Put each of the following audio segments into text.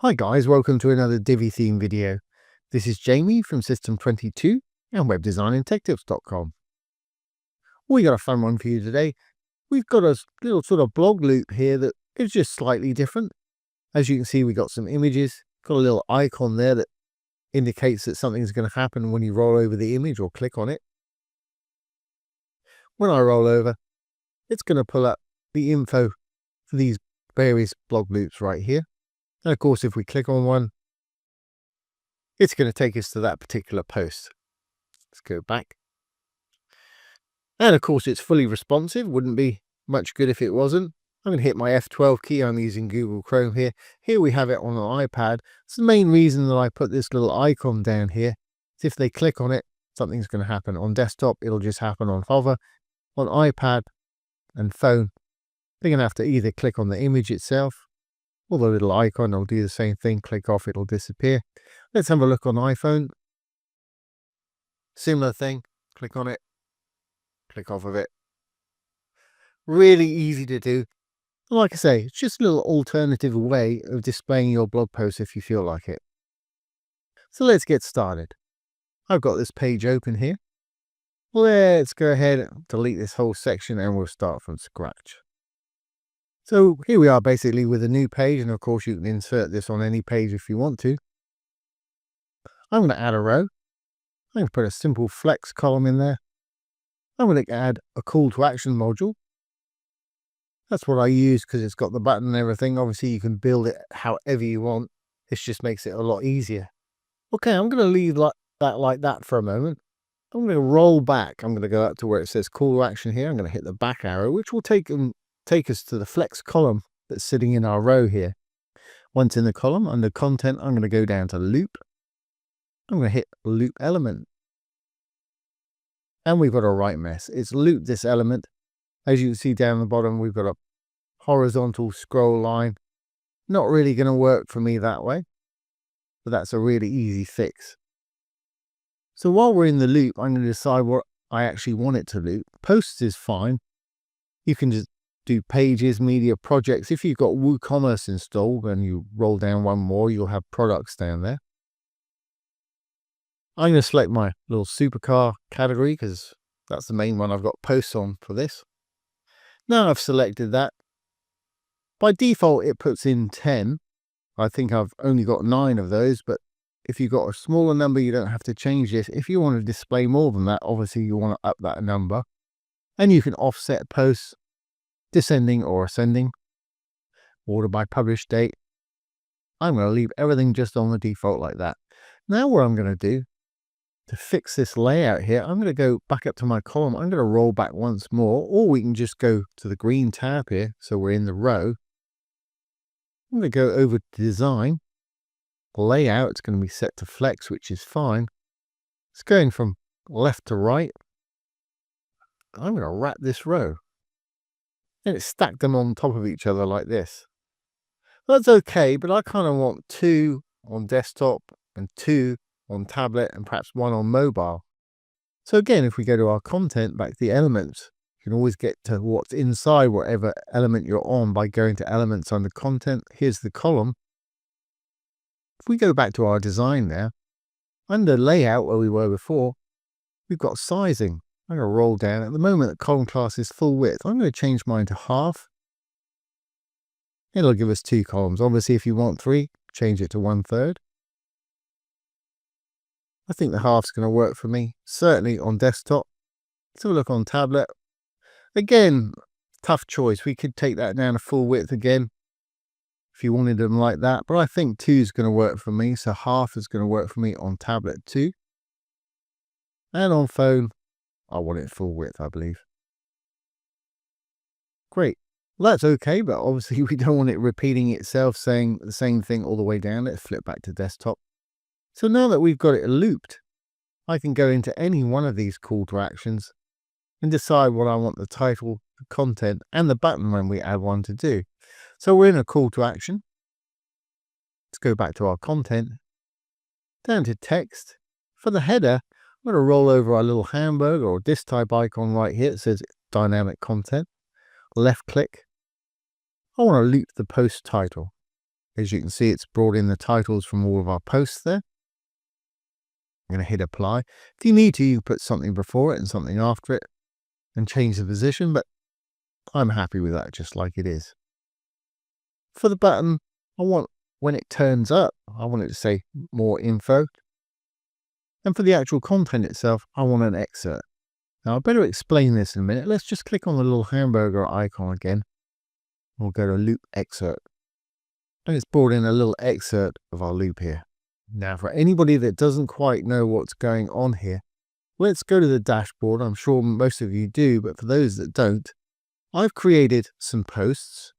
Hi guys, welcome to another Divi theme video. This is Jamie from System 22 and webdesignandtechtips.com. We got a fun one for you today. We've got a little sort of blog loop here that is just slightly different. As you can see, we got some images, got a little icon there that indicates that something's going to happen when you roll over the image or click on it. When I roll over, it's going to pull up the info for these various blog loops right here. And of course, if we click on one, it's going to take us to that particular post. Let's go back. And of course, it's fully responsive. Wouldn't be much good if it wasn't. I'm going to hit my F12 key. I'm using Google Chrome here. Here we have it on an iPad. It's the main reason that I put this little icon down here. If they click on it, something's going to happen. On desktop, it'll just happen on hover. On iPad and phone, they're going to have to either click on the image itself or the little icon. It'll do the same thing. Click off, it'll disappear. Let's have a look on iPhone. Similar thing. Click on it. Click off of it. Really easy to do. Like I say, it's just a little alternative way of displaying your blog post if you feel like it. So let's get started. I've got this page open here. Let's go ahead and delete this whole section and we'll start from scratch. So here we are basically with a new page, and of course you can insert this on any page if you want to. I'm going to add a row. I'm going to put a simple flex column in there. I'm going to add a call to action module. That's what I use because it's got the button and everything. Obviously you can build it however you want. This just makes it a lot easier. Okay, I'm going to leave like that for a moment. I'm going to roll back. I'm going to go up to where it says call to action here. I'm going to hit the back arrow, which will take us to the flex column that's sitting in our row here. Once in the column, under content, I'm going to go down to loop. I'm going to hit loop element. And we've got a right mess. It's looped this element. As you can see down the bottom, we've got a horizontal scroll line. Not really going to work for me that way, but that's a really easy fix. So while we're in the loop, I'm going to decide what I actually want it to loop. Posts is fine. You can just do pages, media, projects. If you've got WooCommerce installed and you roll down one more, you'll have products down there. I'm going to select my little supercar category because that's the main one I've got posts on for this. Now I've selected that. By default, it puts in 10. I think I've only got 9 of those, but if you've got a smaller number, you don't have to change this. If you want to display more than that, obviously you want to up that number. And you can offset posts, descending or ascending, order by publish date. I'm going to leave everything just on the default like that. Now what I'm going to do to fix this layout here, I'm going to go back up to my column. I'm going to roll back once more, or we can just go to the green tab here. So we're in the row. I'm going to go over to design, layout. It's going to be set to flex, which is fine. It's going from left to right. I'm going to wrap this row. And it's stacked them on top of each other like this. That's okay, but I kind of want 2 on desktop and 2 on tablet and perhaps 1 on mobile. So again, if we go to our content, back to the elements, you can always get to what's inside whatever element you're on by going to elements under content. Here's the column. If we go back to our design there, under layout where we were before, we've got sizing. I'm going to roll down. At the moment, the column class is full width. I'm going to change mine to half. It'll give us 2 columns. Obviously, if you want 3, change it to 1/3. I think the half's going to work for me, certainly on desktop. Let's have a look on tablet. Again, tough choice. We could take that down to full width again if you wanted them like that. But I think 2 is going to work for me. So half is going to work for me on tablet too. And on phone, I want it full width, I believe. Great. Well, that's okay, but obviously we don't want it repeating itself, saying the same thing all the way down. Let's flip back to desktop. So now that we've got it looped, I can go into any one of these call to actions and decide what I want the title, the content, and the button when we add one to do. So we're in a call to action. Let's go back to our content, down to text. For the header, I'm going to roll over our little hamburger or disk type icon right here. It says dynamic content. Left click. I want to loop the post title. As you can see, it's brought in the titles from all of our posts there. I'm going to hit apply. If you need to, you put something before it and something after it and change the position, but I'm happy with that just like it is. For the button, I want, when it turns up, I want it to say more info. And for the actual content itself, I want an excerpt. Now, I better explain this in a minute. Let's just click on the little hamburger icon again. We'll go to loop excerpt. And it's brought in a little excerpt of our loop here. Now, for anybody that doesn't quite know what's going on here, let's go to the dashboard. I'm sure most of you do, but for those that don't, I've created some posts.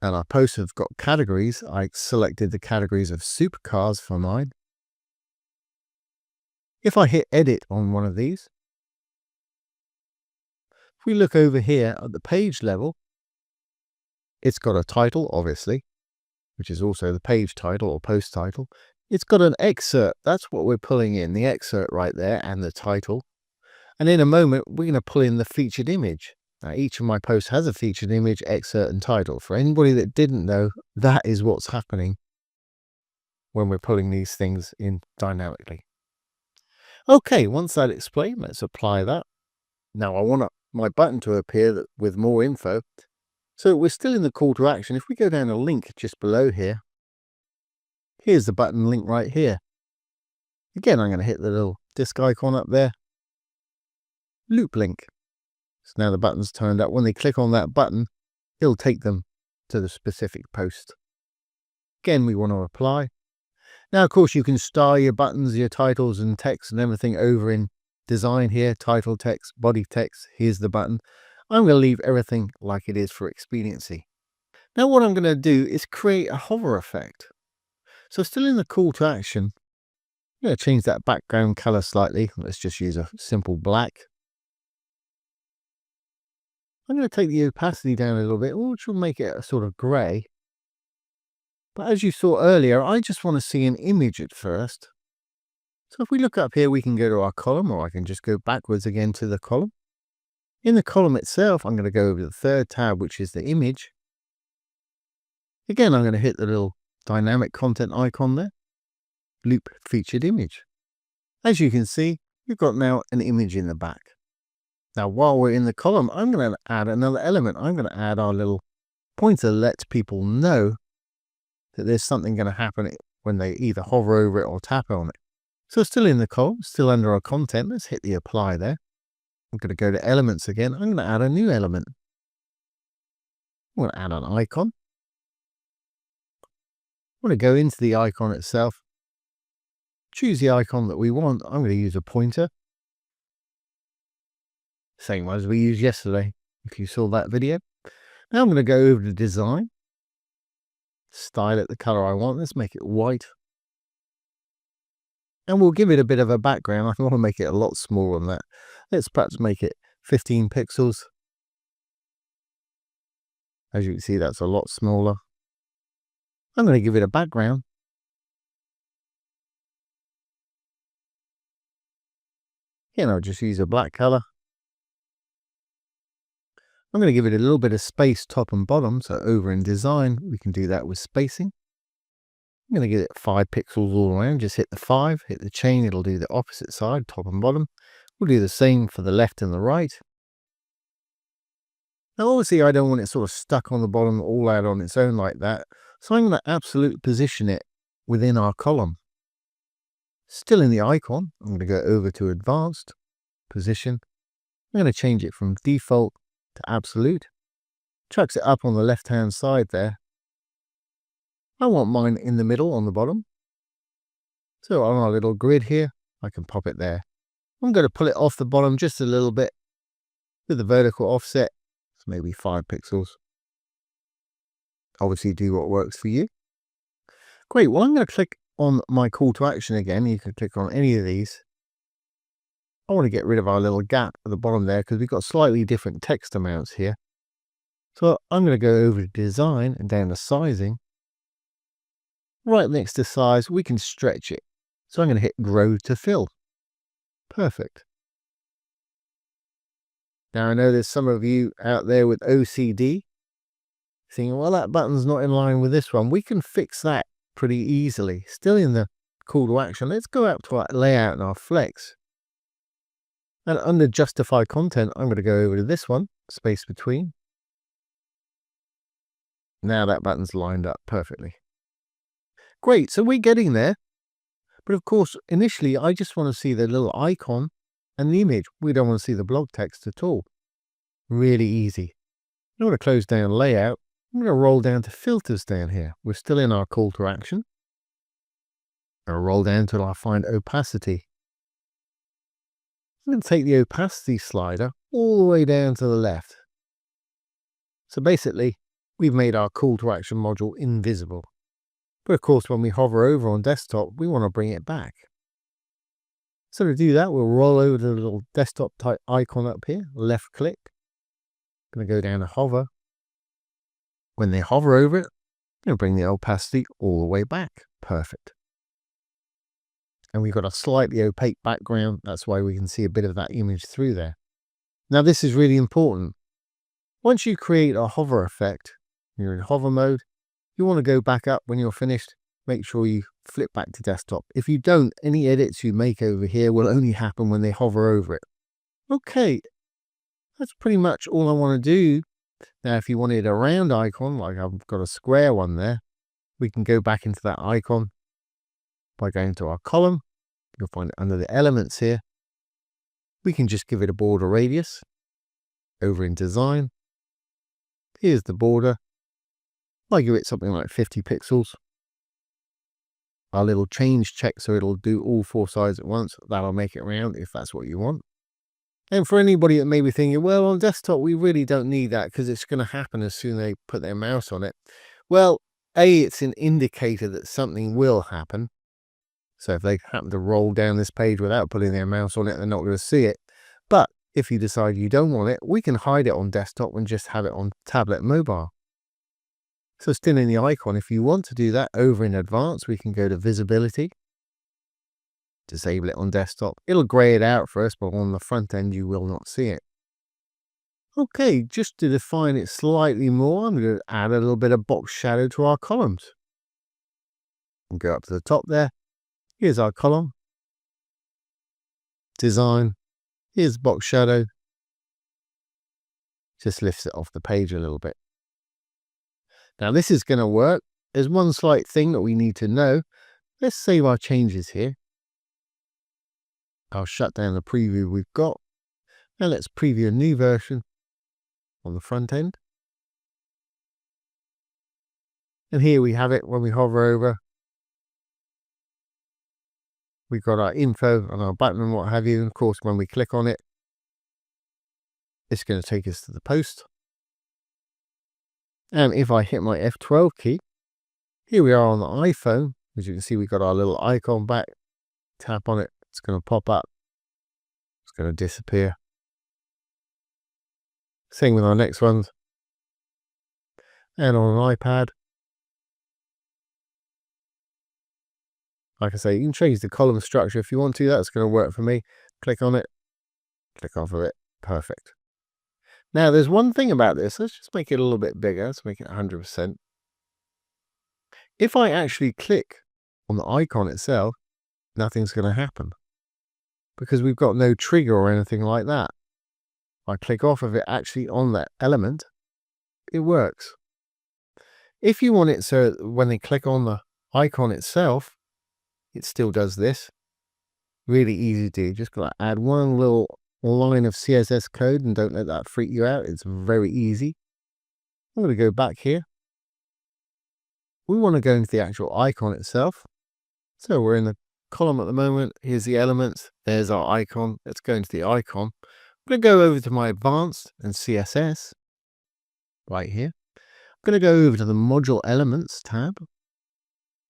And our posts have got categories. I selected the categories of supercars for mine. If I hit edit on one of these, if we look over here at the page level, it's got a title, obviously, which is also the page title or post title. It's got an excerpt. That's what we're pulling in, the excerpt right there and the title. And in a moment, we're going to pull in the featured image. Now, each of my posts has a featured image, excerpt, and title. For anybody that didn't know, that is what's happening when we're pulling these things in dynamically. Okay, once that's explained, let's apply that. Now, I want my button to appear with more info. So we're still in the call to action. If we go down a link just below here, here's the button link right here. Again, I'm going to hit the little disk icon up there. Loop link. So now the button's turned up. When they click on that button, it'll take them to the specific post. Again, we want to apply. Now, of course, you can style your buttons, your titles and text and everything over in design here. Title text, body text. Here's the button. I'm going to leave everything like it is for expediency. Now what I'm going to do is create a hover effect. So still in the call to action, I'm going to change that background color slightly. Let's just use a simple black. I'm going to take the opacity down a little bit, which will make it a sort of gray. But as you saw earlier, I just want to see an image at first. So if we look up here, we can go to our column, or I can just go backwards again to the column. In the column itself, I'm going to go over to the third tab, which is the image. Again, I'm going to hit the little dynamic content icon there. Loop featured image. As you can see, we've got now an image in the back. Now, while we're in the column, I'm going to add another element. I'm going to add our little pointer that lets people know that there's something going to happen when they either hover over it or tap on it. So still in the column, still under our content, let's hit the apply there. I'm going to go to elements again. I'm going to add a new element. I'm going to add an icon. I'm going to go into the icon itself. Choose the icon that we want. I'm going to use a pointer. Same as we used yesterday, if you saw that video. Now I'm going to go over to design. Style it the color I want. Let's make it white. And we'll give it a bit of a background. I want to make it a lot smaller than that. Let's perhaps make it 15 pixels. As you can see, that's a lot smaller. I'm going to give it a background. Again, I'll just use a black color. I'm going to give it a little bit of space top and bottom. So over in design, we can do that with spacing. I'm going to give it 5 pixels all around. Just hit the 5, hit the chain. It'll do the opposite side, top and bottom. We'll do the same for the left and the right. Now, obviously, I don't want it sort of stuck on the bottom all out on its own like that. So I'm going to absolute position it within our column. Still in the icon, I'm going to go over to advanced, position. I'm going to change it from default to absolute. Chucks it up on the left hand side there. I want mine in the middle on the bottom. So on our little grid here, I can pop it there. I'm going to pull it off the bottom just a little bit with the vertical offset. So maybe 5 pixels. Obviously do what works for you. Great, well I'm going to click on my call to action again. You can click on any of these. I want to get rid of our little gap at the bottom there because we've got slightly different text amounts here. So I'm going to go over to design and down to sizing. Right next to size, we can stretch it. So I'm going to hit grow to fill. Perfect. Now I know there's some of you out there with OCD. Thinking, well, that button's not in line with this one. We can fix that pretty easily. Still in the call to action. Let's go up to our layout and our flex. And under justify content, I'm going to go over to this one, space between. Now that button's lined up perfectly. Great, so we're getting there. But of course, initially, I just want to see the little icon and the image. We don't want to see the blog text at all. Really easy. I'm going to close down layout. I'm going to roll down to filters down here. We're still in our call to action. I'll roll down until I find opacity. I'm going to take the opacity slider all the way down to the left. So basically, we've made our call to action module invisible. But of course, when we hover over on desktop, we want to bring it back. So to do that, we'll roll over to the little desktop type icon up here, left click. Going to go down to hover. When they hover over it, I'm going to bring the opacity all the way back. Perfect. And we've got a slightly opaque background. That's why we can see a bit of that image through there. Now this is really important. Once you create a hover effect, you're in hover mode, you want to go back up when you're finished. Make sure you flip back to desktop. If you don't, any edits you make over here will only happen when they hover over it. Okay, that's pretty much all I want to do. Now, if you wanted a round icon, like I've got a square one there, we can go back into that icon by going to our column. You'll find it under the elements here. We can just give it a border radius. Over in design, here's the border. I give it something like 50 pixels. Our little change check, so it'll do all four sides at once. That'll make it round if that's what you want. And for anybody that may be thinking, well, on desktop, we really don't need that because it's going to happen as soon as they put their mouse on it. Well, it's an indicator that something will happen. So if they happen to roll down this page without putting their mouse on it, they're not going to see it. But if you decide you don't want it, we can hide it on desktop and just have it on tablet and mobile. So still in the icon, if you want to do that over in advanced, we can go to visibility. Disable it on desktop. It'll grey it out for us, but on the front end, you will not see it. Okay, just to define it slightly more, I'm going to add a little bit of box shadow to our columns. And go up to the top there. Here's our column. Design. Here's box shadow. Just lifts it off the page a little bit. Now this is going to work. There's one slight thing that we need to know. Let's save our changes here. I'll shut down the preview we've got. Now let's preview a new version on the front end. And here we have it when we hover over. We've got our info and our button and what have you. And of course, when we click on it, it's going to take us to the post. And if I hit my F12 key, here we are on the iPhone. As you can see, we've got our little icon back. Tap on it. It's going to pop up. It's going to disappear. Same with our next ones. And on an iPad, like I say, you can change the column structure if you want to. That's going to work for me. Click on it. Click off of it. Perfect. Now, there's one thing about this. Let's just make it a little bit bigger. Let's make it 100%. If I actually click on the icon itself, nothing's going to happen because we've got no trigger or anything like that. If I click off of it actually on that element, it works. If you want it so when they click on the icon itself, it still does this. Really easy to do. Just got to add one little line of CSS code and don't let that freak you out. It's very easy. I'm going to go back here. We want to go into the actual icon itself. So we're in the column at the moment. Here's the elements. There's our icon. Let's go into the icon. I'm going to go over to my advanced and CSS right here. I'm going to go over to the module elements tab.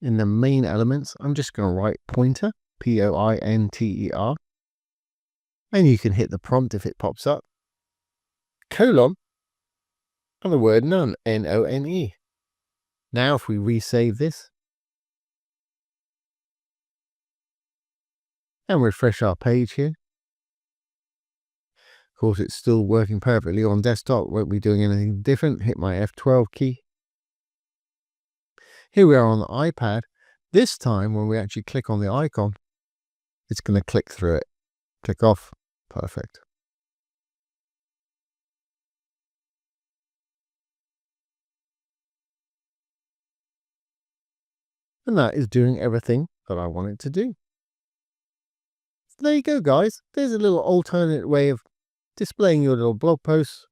In the main elements, I'm just going to write pointer, P-O-I-N-T-E-R. And you can hit the prompt if it pops up. Colon. And the word none, N-O-N-E. Now if we resave this. And refresh our page here. Of course, it's still working perfectly on desktop. Won't be doing anything different. Hit my F12 key. Here we are on the iPad. This time when we actually click on the icon, it's going to click through it. Click off. Perfect. And that is doing everything that I want it to do. So there you go, guys. There's a little alternate way of displaying your little blog posts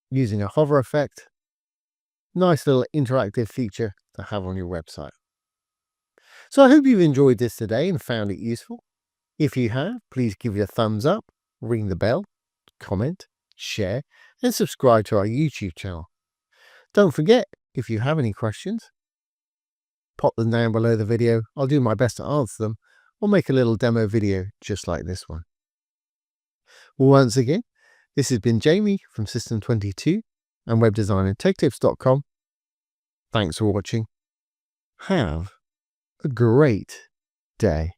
using a hover effect. Nice little interactive feature to have on your website. So I hope you've enjoyed this today and found it useful. If you have, please give it a thumbs up, ring the bell, comment, share, and subscribe to our YouTube channel. Don't forget, if you have any questions, pop them down below the video. I'll do my best to answer them, or make a little demo video just like this one. Once again, this has been Jamie from System22 and webdesignandtechtips.com. Thanks for watching. Have a great day.